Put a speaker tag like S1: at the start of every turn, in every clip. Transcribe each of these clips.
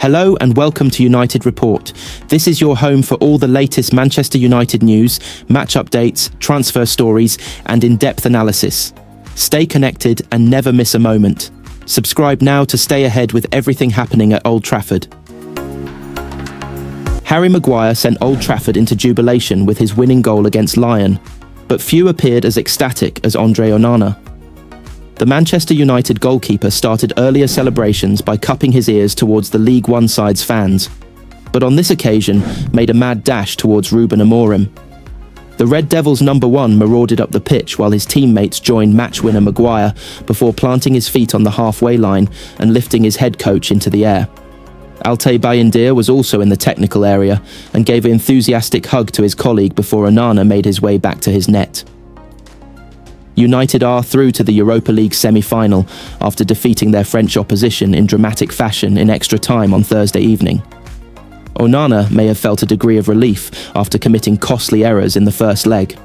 S1: Hello and welcome to United Report. This is your home for all the latest Manchester United news, match updates, transfer stories, and in-depth analysis. Stay connected and never miss a moment. Subscribe now to stay ahead with everything happening at Old Trafford. Harry Maguire sent Old Trafford into jubilation with his winning goal against Lyon, but few appeared as ecstatic as Andre Onana. The Manchester United goalkeeper started earlier celebrations by cupping his ears towards the League One side's fans, but on this occasion made a mad dash towards Ruben Amorim. The Red Devils' number one marauded up the pitch while his teammates joined match winner Maguire before planting his feet on the halfway line and lifting his head coach into the air. Bayindir was also in the technical area and gave an enthusiastic hug to his colleague before Onana made his way back to his net. United are through to the Europa League semi-final after defeating their French opposition in dramatic fashion in extra time on Thursday evening. Onana may have felt a degree of relief after committing costly errors in the first leg.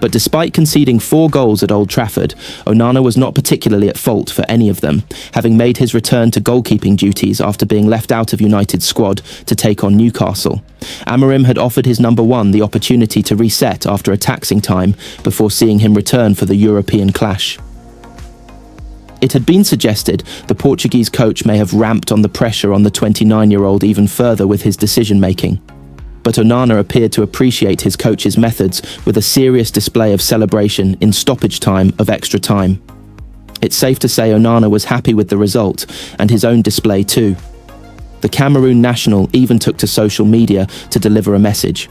S1: But despite conceding 4 goals at Old Trafford, Onana was not particularly at fault for any of them, having made his return to goalkeeping duties after being left out of United's squad to take on Newcastle. Amorim had offered his number one the opportunity to reset after a taxing time before seeing him return for the European clash. It had been suggested the Portuguese coach may have ramped on the pressure on the 29-year-old even further with his decision-making. But Onana appeared to appreciate his coach's methods with a serious display of celebration in stoppage time of extra time. It's safe to say Onana was happy with the result and his own display too. The Cameroon national even took to social media to deliver a message.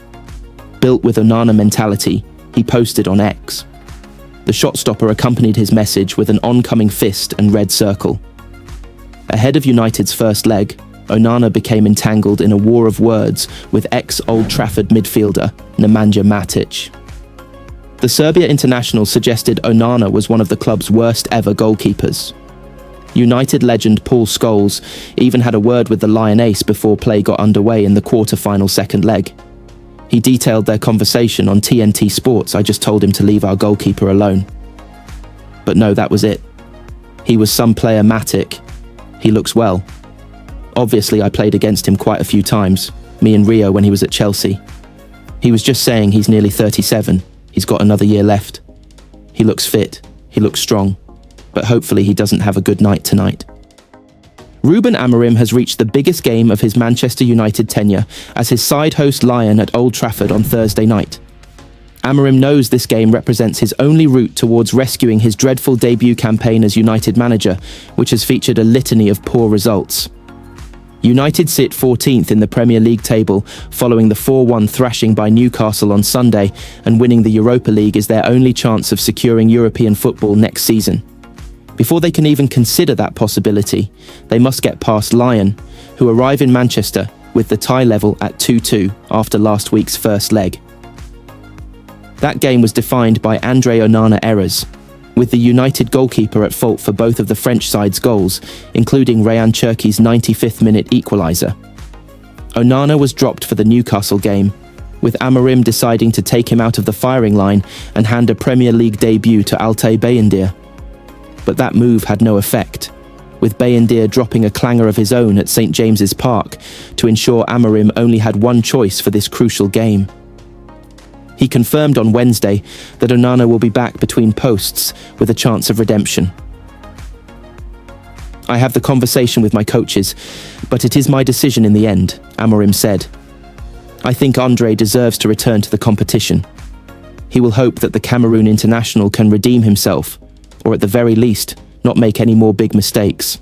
S1: Built with Onana mentality, he posted on X. The shot-stopper accompanied his message with an oncoming fist and red circle. Ahead of United's first leg, Onana became entangled in a war of words with ex-Old Trafford midfielder Nemanja Matic. The Serbia international suggested Onana was one of the club's worst ever goalkeepers. United legend Paul Scholes even had a word with the Lioness before play got underway in the quarter-final second leg. He detailed their conversation on TNT Sports. I just told him to leave our goalkeeper alone. But no, that was it. He was some player Matic. He looks well. Obviously, I played against him quite a few times, me and Rio when he was at Chelsea. He was just saying he's nearly 37, he's got another year left. He looks fit, he looks strong, but hopefully he doesn't have a good night tonight. Ruben Amorim has reached the biggest game of his Manchester United tenure as his side host Lyon at Old Trafford on Thursday night. Amorim knows this game represents his only route towards rescuing his dreadful debut campaign as United manager, which has featured a litany of poor results. United sit 14th in the Premier League table following the 4-1 thrashing by Newcastle on Sunday, and winning the Europa League is their only chance of securing European football next season. Before they can even consider that possibility, they must get past Lyon, who arrive in Manchester with the tie level at 2-2 after last week's first leg. That game was defined by Andre Onana errors, with the United goalkeeper at fault for both of the French side's goals, including Ryan Cherki's 95th minute equaliser. Onana was dropped for the Newcastle game, with Amorim deciding to take him out of the firing line and hand a Premier League debut to Bayindir. But that move had no effect, with Bayindir dropping a clanger of his own at St James's Park to ensure Amorim only had one choice for this crucial game. He confirmed on Wednesday that Onana will be back between posts with a chance of redemption. I have the conversation with my coaches, but it is my decision in the end, Amorim said. I think Andre deserves to return to the competition. He will hope that the Cameroon international can redeem himself, or at the very least, not make any more big mistakes.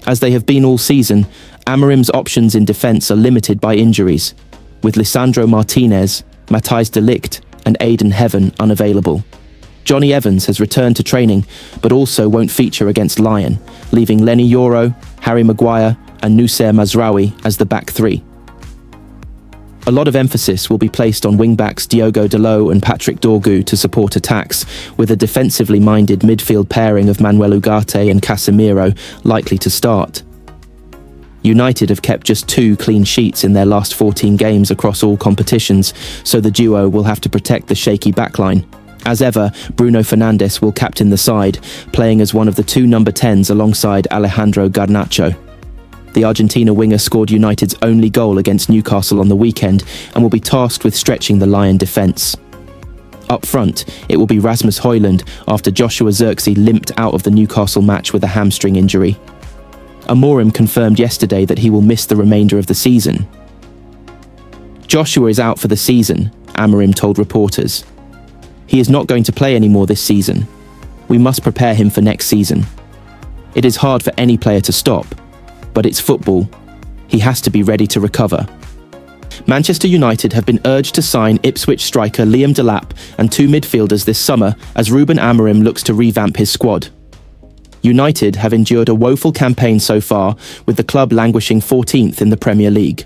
S1: As they have been all season, Amorim's options in defence are limited by injuries, with Lisandro Martinez, Matthijs de Ligt and Aiden Heaven unavailable. Johnny Evans has returned to training, but also won't feature against Lyon, leaving Lenny Yoro, Harry Maguire and Noussair Mazraoui as the back three. A lot of emphasis will be placed on wing-backs Diogo Dalot and Patrick Dorgu to support attacks, with a defensively minded midfield pairing of Manuel Ugarte and Casemiro likely to start. United have kept just 2 clean sheets in their last 14 games across all competitions, so the duo will have to protect the shaky backline. As ever, Bruno Fernandes will captain the side, playing as one of the 2 number 10s alongside Alejandro Garnacho. The Argentina winger scored United's only goal against Newcastle on the weekend and will be tasked with stretching the Lion defence. Up front, it will be Rasmus Højlund after Joshua Zirkzee limped out of the Newcastle match with a hamstring injury. Amorim confirmed yesterday that he will miss the remainder of the season. Joshua is out for the season, Amorim told reporters. He is not going to play anymore this season. We must prepare him for next season. It is hard for any player to stop, but it's football. He has to be ready to recover. Manchester United have been urged to sign Ipswich striker Liam Delap and 2 midfielders this summer as Ruben Amorim looks to revamp his squad. United have endured a woeful campaign so far, with the club languishing 14th in the Premier League.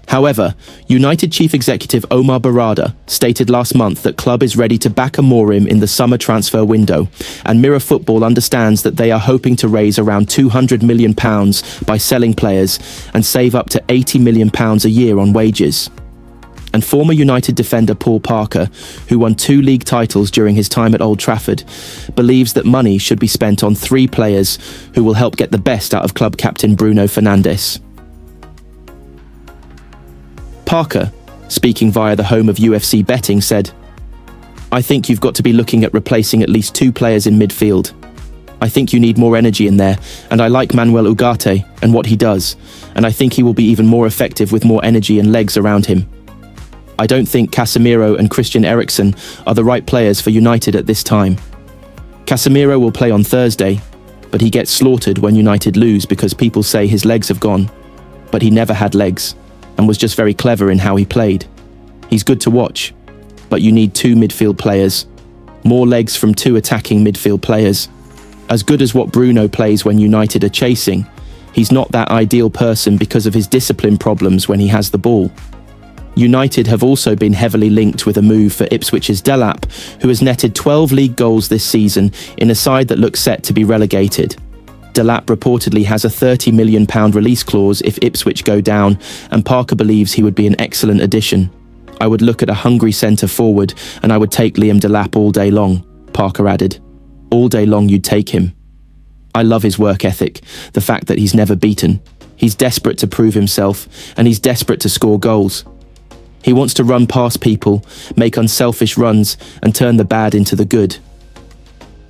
S1: However, United Chief Executive Omar Barada stated last month that club is ready to back Amorim in the summer transfer window, and Mirror Football understands that they are hoping to raise around £200 million by selling players and save up to £80 million a year on wages. And former United defender Paul Parker, who won 2 league titles during his time at Old Trafford, believes that money should be spent on 3 players who will help get the best out of club captain Bruno Fernandes. Parker, speaking via the home of UFC betting, said, "I think you've got to be looking at replacing at least 2 players in midfield. I think you need more energy in there, and I like Manuel Ugarte and what he does, and I think he will be even more effective with more energy and legs around him. I don't think Casemiro and Christian Eriksen are the right players for United at this time. Casemiro will play on Thursday, but he gets slaughtered when United lose because people say his legs have gone. But he never had legs, and was just very clever in how he played. He's good to watch, but you need 2 midfield players. More legs from 2 attacking midfield players. As good as what Bruno plays when United are chasing, he's not that ideal person because of his discipline problems when he has the ball. United have also been heavily linked with a move for Ipswich's Delap, who has netted 12 league goals this season in a side that looks set to be relegated. Delap reportedly has a £30 million release clause if Ipswich go down, and Parker believes he would be an excellent addition. I would look at a hungry centre forward, and I would take Liam Delap all day long, Parker added. All day long you'd take him. I love his work ethic, the fact that he's never beaten. He's desperate to prove himself, and he's desperate to score goals. He wants to run past people, make unselfish runs, and turn the bad into the good.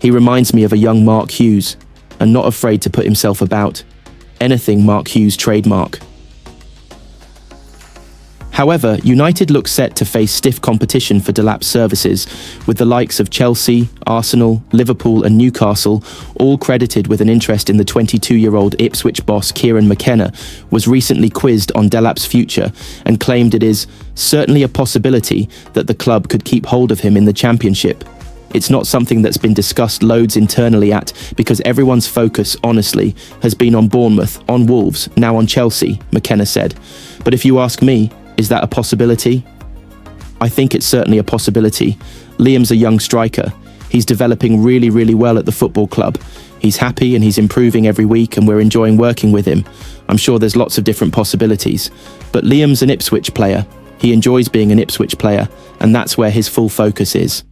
S1: He reminds me of a young Mark Hughes, and not afraid to put himself about. Anything Mark Hughes trademark. However, United look set to face stiff competition for Delap's services, with the likes of Chelsea, Arsenal, Liverpool and Newcastle all credited with an interest in the 22-year-old Ipswich boss Kieran McKenna was recently quizzed on Delap's future and claimed it is certainly a possibility that the club could keep hold of him in the Championship. It's not something that's been discussed loads internally because everyone's focus, honestly, has been on Bournemouth, on Wolves, now on Chelsea, McKenna said. But if you ask me, is that a possibility? I think it's certainly a possibility. Liam's a young striker. He's developing really, really well at the football club. He's happy and he's improving every week and we're enjoying working with him. I'm sure there's lots of different possibilities. But Liam's an Ipswich player. He enjoys being an Ipswich player, and that's where his full focus is.